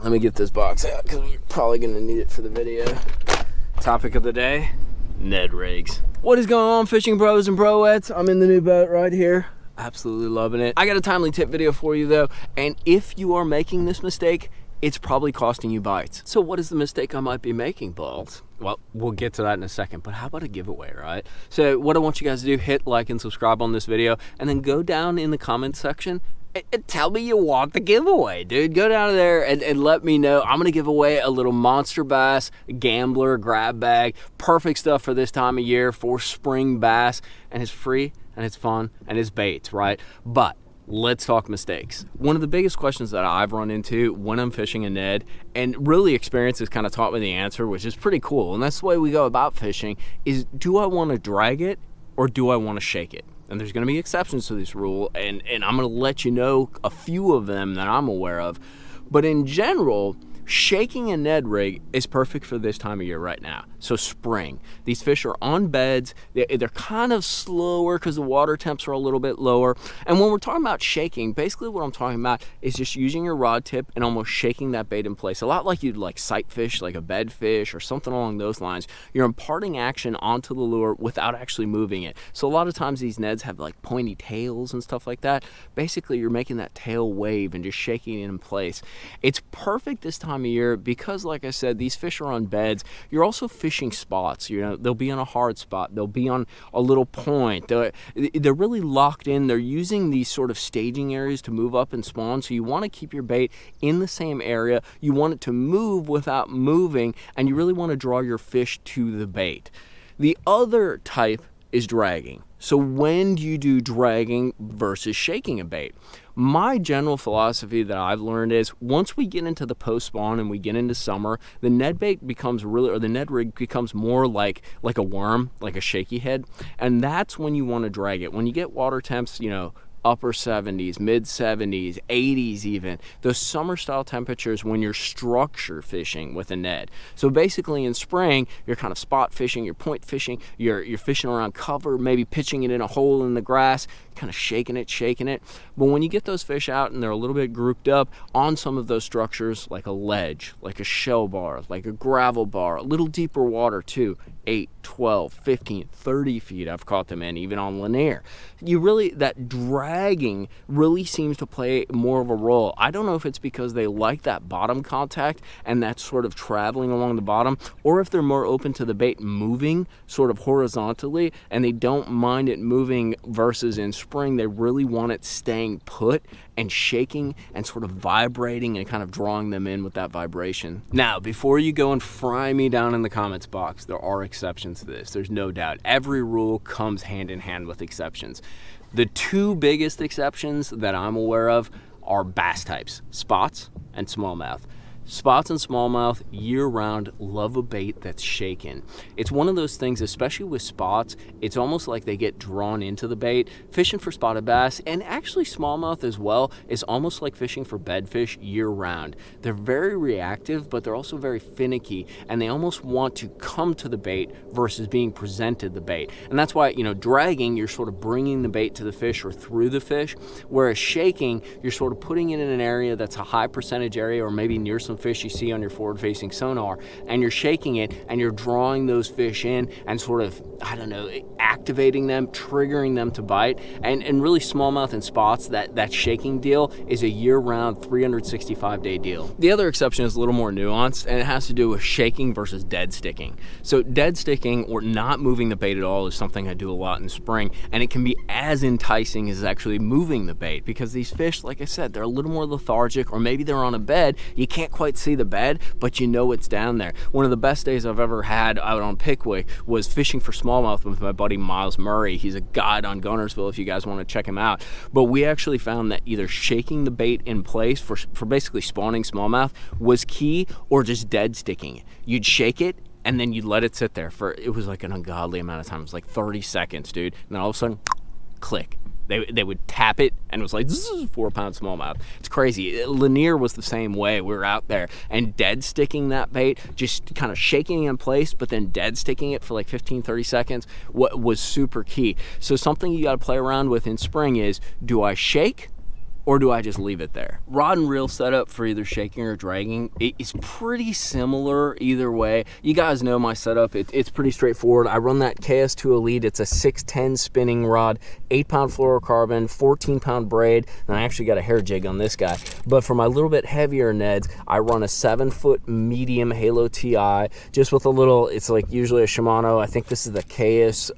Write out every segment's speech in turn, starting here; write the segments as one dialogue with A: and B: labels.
A: Let me get this box out because we're probably going to need it for the video. Topic of the day, Ned Rigs. What is going on, fishing bros and broettes? I'm in the new boat right here. Absolutely loving it. I got a timely tip video for you though, and if you are making this mistake, it's probably costing you bites. So what is the mistake I might be making, balls? Well, we'll get to that in a second, but how about a giveaway, right? So what I want you guys to do, hit like and subscribe on this video, and then go down in the comment section and tell me you want the giveaway, dude. Go down there and let me know. I'm gonna give away a little monster bass gambler grab bag. Perfect stuff for this time of year for spring bass, and it's free and it's fun and it's baits, right? But let's talk mistakes. One of the biggest questions that I've run into when I'm fishing a Ned, and really experience has kind of taught me the answer, which is pretty cool, and that's the way we go about fishing, is do I want to drag it or do I want to shake it? And there's going to be exceptions to this rule, and I'm going to let you know a few of them that I'm aware of. But in general, shaking a Ned rig is perfect for this time of year right now. So spring. These fish are on beds. They're kind of slower because the water temps are a little bit lower. And when we're talking about shaking, basically what I'm talking about is just using your rod tip and almost shaking that bait in place. A lot like you'd like sight fish, like a bed fish or something along those lines. You're imparting action onto the lure without actually moving it. So a lot of times these Neds have like pointy tails and stuff like that. Basically you're making that tail wave and just shaking it in place. It's perfect this time of year because, like I said, these fish are on beds. You're also fishing spots. You know, they'll be on a hard spot, they'll be on a little point, they're really locked in. They're using these sort of staging areas to move up and spawn, so you want to keep your bait in the same area. You want it to move without moving, and you really want to draw your fish to the bait. The other type is dragging. So when do you do dragging versus shaking a bait? My general philosophy that I've learned is once we get into the post spawn and we get into summer, the Ned bait becomes really, or the Ned rig becomes more like a worm, like a shaky head. And that's when you want to drag it. When you get water temps, you know, upper 70s, mid 70s, 80s even, those summer style temperatures when you're structure fishing with a Ned. So basically in spring, you're kind of spot fishing, you're point fishing, you're fishing around cover, maybe pitching it in a hole in the grass, kind of shaking it. But when you get those fish out and they're a little bit grouped up on some of those structures, like a ledge, like a shell bar, like a gravel bar, a little deeper water too, 8, 12, 15, 30 feet I've caught them in, even on linear. That dragging really seems to play more of a role. I don't know if it's because they like that bottom contact and that's sort of traveling along the bottom, or if they're more open to the bait moving sort of horizontally and they don't mind it moving, versus in spring they really want it staying put and shaking and sort of vibrating and kind of drawing them in with that vibration. Now, before you go and fry me down in the comments box, there are exceptions to this. There's no doubt. Every rule comes hand in hand with exceptions. The two biggest exceptions that I'm aware of are bass types, spots and smallmouth. Spots and smallmouth year-round love a bait that's shaken. It's one of those things, especially with spots, it's almost like they get drawn into the bait. Fishing for spotted bass, and actually smallmouth as well, is almost like fishing for bedfish year-round. They're very reactive, but they're also very finicky, and they almost want to come to the bait versus being presented the bait. And that's why, you know, dragging, you're sort of bringing the bait to the fish or through the fish, whereas shaking, you're sort of putting it in an area that's a high percentage area, or maybe near some fish you see on your forward-facing sonar, and you're shaking it and you're drawing those fish in and sort of, I don't know, activating them, triggering them to bite. And really smallmouth and spots, that shaking deal is a year-round 365-day deal. The other exception is a little more nuanced, and it has to do with shaking versus dead sticking. So dead sticking, or not moving the bait at all, is something I do a lot in spring, and it can be as enticing as actually moving the bait, because these fish, like I said, they're a little more lethargic, or maybe they're on a bed, you can't quite see the bed, but you know it's down there. One of the best days I've ever had out on Pickwick was fishing for smallmouth with my buddy Miles Murray. He's a guide on Gunnersville if you guys want to check him out. But we actually found that either shaking the bait in place for basically spawning smallmouth was key, or just dead sticking it. You'd shake it and then you'd let it sit there for, it was like an ungodly amount of time. It was like 30 seconds, dude. And then all of a sudden, click. They would tap it, and it was like, this is a 4-pound smallmouth. It's crazy. Lanier was the same way. We were out there, and dead sticking that bait, just kind of shaking it in place, but then dead sticking it for like 15, 30 seconds was super key. So something you got to play around with in spring is, do I shake or do I just leave it there? Rod and reel setup for either shaking or dragging, it's pretty similar either way. You guys know my setup, it's pretty straightforward. I run that KS2 Elite, it's a 610 spinning rod, 8-pound fluorocarbon, 14-pound braid, and I actually got a hair jig on this guy. But for my little bit heavier Neds, I run a 7-foot medium Halo TI, just with a little, it's like usually a Shimano, I think this is the KS,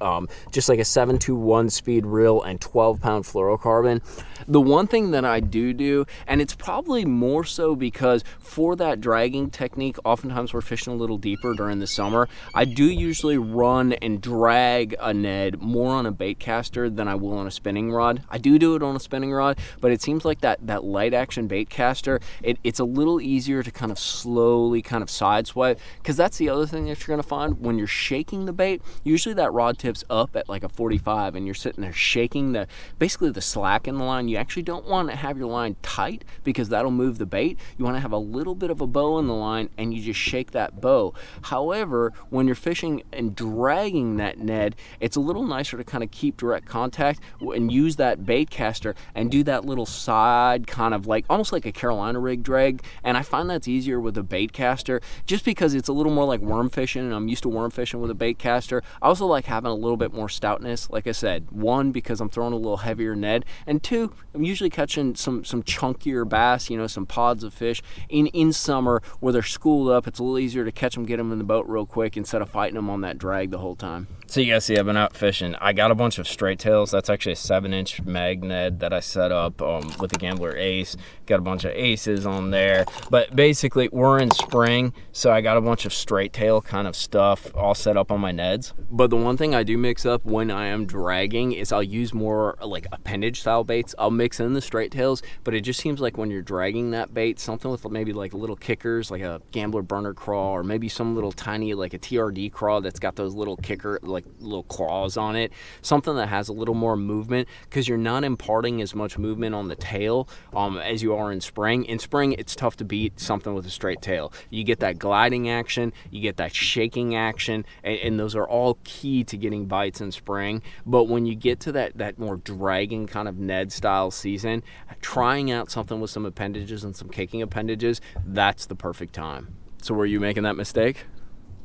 A: just like a 721 speed reel and 12-pound fluorocarbon. The one thing that I do, and it's probably more so because for that dragging technique, oftentimes we're fishing a little deeper during the summer, I do usually run and drag a Ned more on a bait caster than I will on a spinning rod. I do it on a spinning rod, but it seems like that light action bait caster, it's a little easier to kind of slowly kind of sideswipe, because that's the other thing that you're going to find when you're shaking the bait. Usually that rod tip's up at like a 45 and you're sitting there shaking basically the slack in the line. You actually don't want to have your line tight because that'll move the bait. You want to have a little bit of a bow in the line and you just shake that bow. However, when you're fishing and dragging that Ned, it's a little nicer to kind of keep direct contact and use that bait caster and do that little side kind of like almost like a Carolina rig drag. And I find that's easier with a bait caster just because it's a little more like worm fishing, and I'm used to worm fishing with a bait caster. I also like having a little bit more stoutness. Like I said, one, because I'm throwing a little heavier Ned, and two, I'm usually catching some chunkier bass, you know, some pods of fish in summer where they're schooled up. It's a little easier to catch them, get them in the boat real quick instead of fighting them on that drag the whole time. So you guys see, I've been out fishing. I got a bunch of straight tails. That's actually a 7-inch mag Ned that I set up with the Gambler Ace. Got a bunch of aces on there. But basically, we're in spring, so I got a bunch of straight tail kind of stuff all set up on my Neds. But the one thing I do mix up when I am dragging is I'll use more like appendage style baits. I'll mix in the straight tails, but it just seems like when you're dragging that bait, something with maybe like little kickers, like a Gambler burner crawl, or maybe some little tiny like a TRD crawl that's got those little kicker, like little claws on it, something that has a little more movement, because you're not imparting as much movement on the tail as you are in spring. In spring, it's tough to beat something with a straight tail. You get that gliding action, you get that shaking action, and those are all key to getting bites in spring. But when you get to that more dragging kind of Ned style season, trying out something with some appendages and some kicking appendages, that's the perfect time. So were you making that mistake?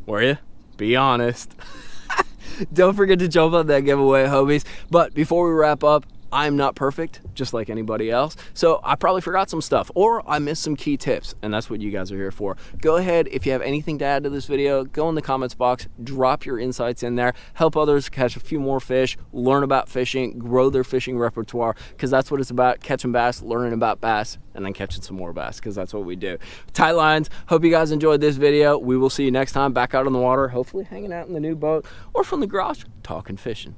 A: Were you? Be honest. Don't forget to jump on that giveaway, homies. But before we wrap up, I'm not perfect, just like anybody else. So I probably forgot some stuff, or I missed some key tips, and that's what you guys are here for. Go ahead, if you have anything to add to this video, go in the comments box, drop your insights in there, help others catch a few more fish, learn about fishing, grow their fishing repertoire, because that's what it's about, catching bass, learning about bass, and then catching some more bass, because that's what we do. Tight lines. Hope you guys enjoyed this video. We will see you next time back out on the water, hopefully hanging out in the new boat, or from the garage, talking fishing.